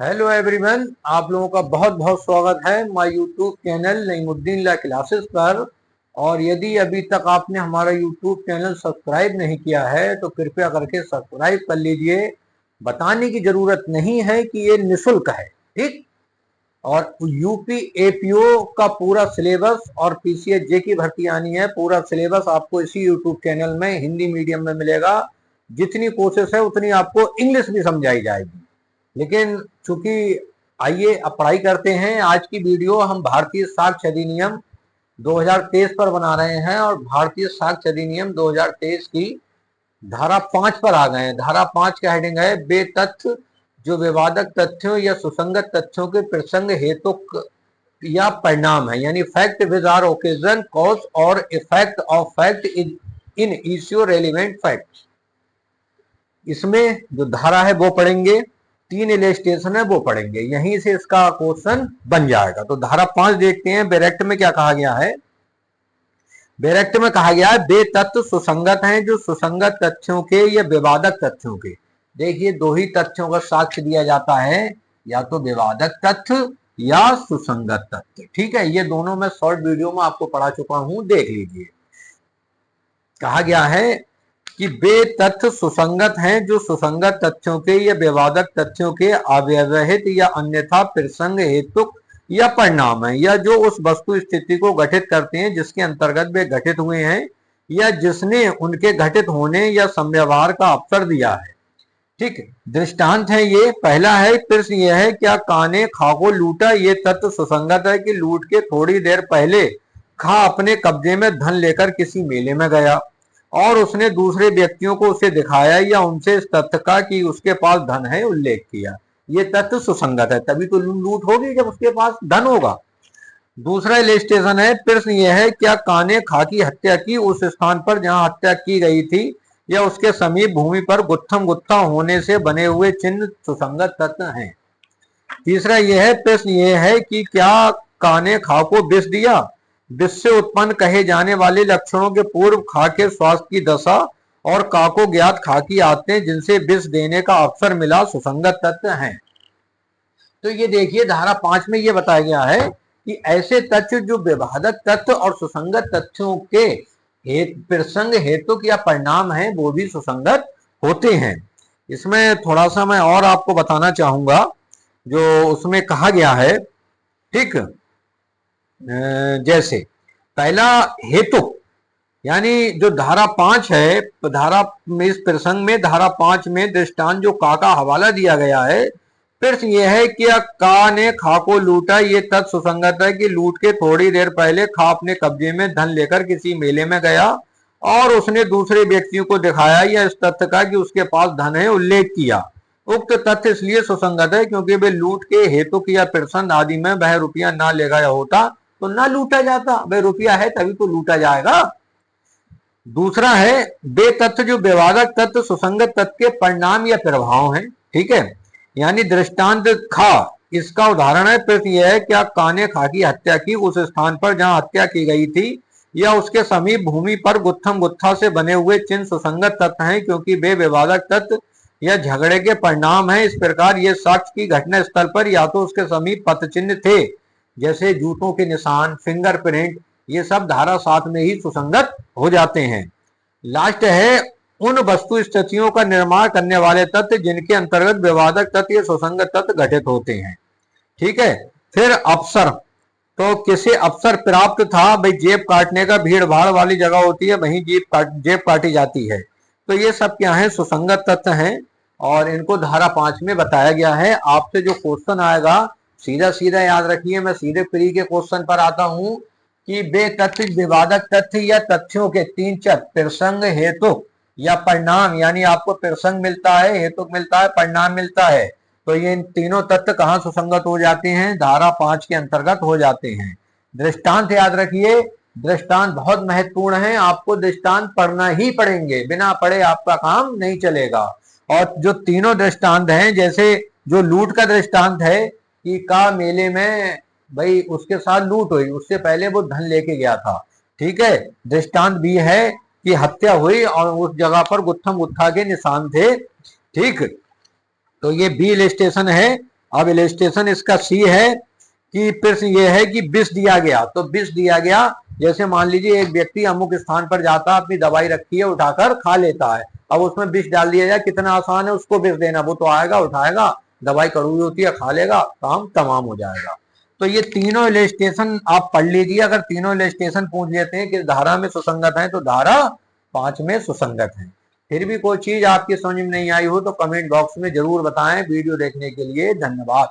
Hello everyone, आप लोगों का बहुत बहुत स्वागत है my YouTube channel Naimuddin law classes पर। और यदि अभी तक आपने हमारा यूट्यूब चैनल सब्सक्राइब नहीं किया है तो कृपया करके सब्सक्राइब कर लीजिए। बताने की जरूरत नहीं है कि ये निःशुल्क है, ठीक। और यूपी एपीओ का पूरा सिलेबस और पीसीएस की भर्ती आनी है, पूरा सिलेबस आपको इसी यूट्यूब चैनल में हिंदी मीडियम में मिलेगा। जितनी कोशिश है उतनी आपको इंग्लिश भी समझाई जाएगी। लेकिन चूंकि आइए अब पढ़ाई करते हैं। आज की वीडियो हम भारतीय साक्ष्य अधिनियम 2023 पर बना रहे हैं और भारतीय साक्ष्य अधिनियम 2023 की धारा 5 पर आ गए हैं। धारा 5 का हेडिंग है वे तथ्य जो विवादक तथ्यों या सुसंगत तथ्यों के प्रसंग हेतु या परिणाम है, यानी fact with are occasion cause और effect of fact in issue relevant fact. इसमें जो धारा है वो पढ़ेंगे, 3 इलस्ट्रेशन है वो पढ़ेंगे, यहीं से इसका क्वेश्चन बन जाएगा। तो धारा 5 देखते हैं। बैरेक्ट में क्या कहा गया है? बैरेक्ट में कहा गया है वे तथ्य सुसंगत हैं जो सुसंगत तथ्यों के या विवादक तथ्यों के। देखिए, दो ही तथ्यों का साक्ष्य दिया जाता है, या तो विवादक तथ्य या सुसंगत तथ्य, ठीक है। ये दोनों मैं शॉर्ट वीडियो में आपको पढ़ा चुका हूं, देख लीजिए। कहा गया है कि वे तथ्य सुसंगत हैं जो सुसंगत तथ्यों के या विवादक तथ्यों के अव्यवहित या अन्यथा प्रसंग हेतुक या परिणाम है, या जो उस वस्तु स्थिति को गठित करते हैं जिसके अंतर्गत वे घटित हुए हैं या जिसने उनके घटित होने या समव्यवहार का अवसर दिया है, ठीक। दृष्टांत है ये। पहला है, प्रश्न यह है क्या काने खा को लूटा? ये तथ्य सुसंगत है कि लूट के थोड़ी देर पहले खा अपने कब्जे में धन लेकर किसी मेले में गया और उसने दूसरे व्यक्तियों को उसे दिखाया या उनसे इस तथ्य का कि उसके पास धन है उल्लेख किया। ये तथ्य सुसंगत है, तभी तो लूट होगी जब उसके पास धन होगा। दूसरा इलस्ट्रेशन है। प्रश्न यह है क्या काने खा की हत्या की उस स्थान पर जहां हत्या की गई थी या उसके समीप भूमि पर गुत्थम गुत्था होने से बने हुए चिन्ह सुसंगत तथ्य हैं। तीसरा यह है, प्रश्न यह है कि क्या काने खा को विष दिया? विष से उत्पन्न कहे जाने वाले लक्षणों के पूर्व खा के स्वास्थ्य की दशा और का को ज्ञात खा की आदतें जिनसे विष देने का अवसर मिला सुसंगत तथ्य हैं। तो ये देखिए, धारा 5 में ये बताया गया है कि ऐसे तथ्य जो विवादक तथ्य और सुसंगत तथ्यों के प्रसंग हेतु या परिणाम है वो भी सुसंगत होते हैं। इसमें थोड़ा सा मैं और आपको बताना चाहूंगा जो उसमें कहा गया है, ठीक। जैसे पहला हेतु, यानी जो धारा 5 है, धारा में इस प्रसंग में धारा 5 में दृष्टांत जो का हवाला दिया गया है। प्रश्न यह है कि का ने खा को लूटा? ये तथ्य सुसंगत है कि लूट के थोड़ी देर पहले खा अपने कब्जे में धन लेकर किसी मेले में गया और उसने दूसरे व्यक्तियों को दिखाया या इस तथ्य का कि उसके पास धन है उल्लेख किया। उक्त तथ्य इसलिए सुसंगत है क्योंकि वे लूट के हेतु या प्रसंग आदि में वह रुपया ना ले गया होता तो ना लूटा जाता। वह रुपया है तभी तो लूटा जाएगा। दूसरा है, वे तथ्य जो विवादक तथ्य सुसंगत तथ्य के परिणाम या प्रभाव हैं, ठीक है। यानी दृष्टांत खा, इसका उदाहरण है। प्रश्न यह है क्या काने खा की हत्या की उस स्थान पर जहां हत्या की गई थी या उसके समीप भूमि पर गुत्थम गुत्था से बने हुए चिन्ह सुसंगत तथ्य हैं क्योंकि वे विवादक तथ्य या झगड़े के परिणाम हैं। इस प्रकार ये साक्ष्य की घटना स्थल पर या तो उसके समीप पथ चिन्ह थे जैसे जूतों के निशान, फिंगरप्रिंट, ये सब धारा 7 में ही सुसंगत हो जाते हैं। लास्ट है, उन वस्तु स्थितियों का निर्माण करने वाले तथ्य जिनके अंतर्गत विवादक तथ्य या सुसंगत तथ्य घटित होते हैं, ठीक है। फिर अवसर, तो किसे अवसर प्राप्त था? भाई जेब काटने का भीड़ भाड़ वाली जगह होती है, वहीं जेब काटी जाती है। तो ये सब क्या है? सुसंगत तथ्य हैं और इनको धारा 5 में बताया गया है। आपसे जो क्वेश्चन आएगा सीधा सीधा याद रखिए, मैं सीधे प्री के क्वेश्चन पर आता हूं कि वे तथ्य विवादक तथ्य या तथ्यों के 3 प्रसंग हेतु या परिणाम, यानी आपको प्रसंग मिलता है, हेतु मिलता है, परिणाम मिलता है, तो ये इन तीनों तथ्य कहां सुसंगत हो जाते हैं? धारा 5 के अंतर्गत हो जाते हैं। दृष्टांत याद रखिए, दृष्टांत बहुत महत्वपूर्ण है, आपको दृष्टांत पढ़ना ही पड़ेंगे, बिना पढ़े आपका काम नहीं चलेगा। और जो तीनों दृष्टांत हैं, जैसे जो लूट का दृष्टांत है कि का मेले में भाई उसके साथ लूट हुई, उससे पहले वो धन लेके गया था, ठीक है। दृष्टांत भी है कि हत्या हुई और उस जगह पर गुत्थम गुत्था के निशान थे, ठीक। तो ये बी इलस्ट्रेशन है। अब इलस्ट्रेशन इसका सी है कि प्रश्न ये है कि विष दिया गया, तो विष दिया गया, जैसे मान लीजिए एक व्यक्ति अमुक स्थान पर जाता है, अपनी दवाई रखी है, उठाकर खा लेता है, अब उसमें विष डाल दिया जाए, कितना आसान है उसको विष देना, वो तो आएगा उठाएगा, दवाई कड़वी होती है, खा लेगा, काम तमाम हो जाएगा। तो ये तीनों इलस्ट्रेशन आप पढ़ लीजिए, अगर तीनों इलस्ट्रेशन पूछ लेते हैं कि धारा में सुसंगत है तो धारा 5 में सुसंगत है। फिर भी कोई चीज आपकी समझ में नहीं आई हो तो कमेंट बॉक्स में जरूर बताएं। वीडियो देखने के लिए धन्यवाद।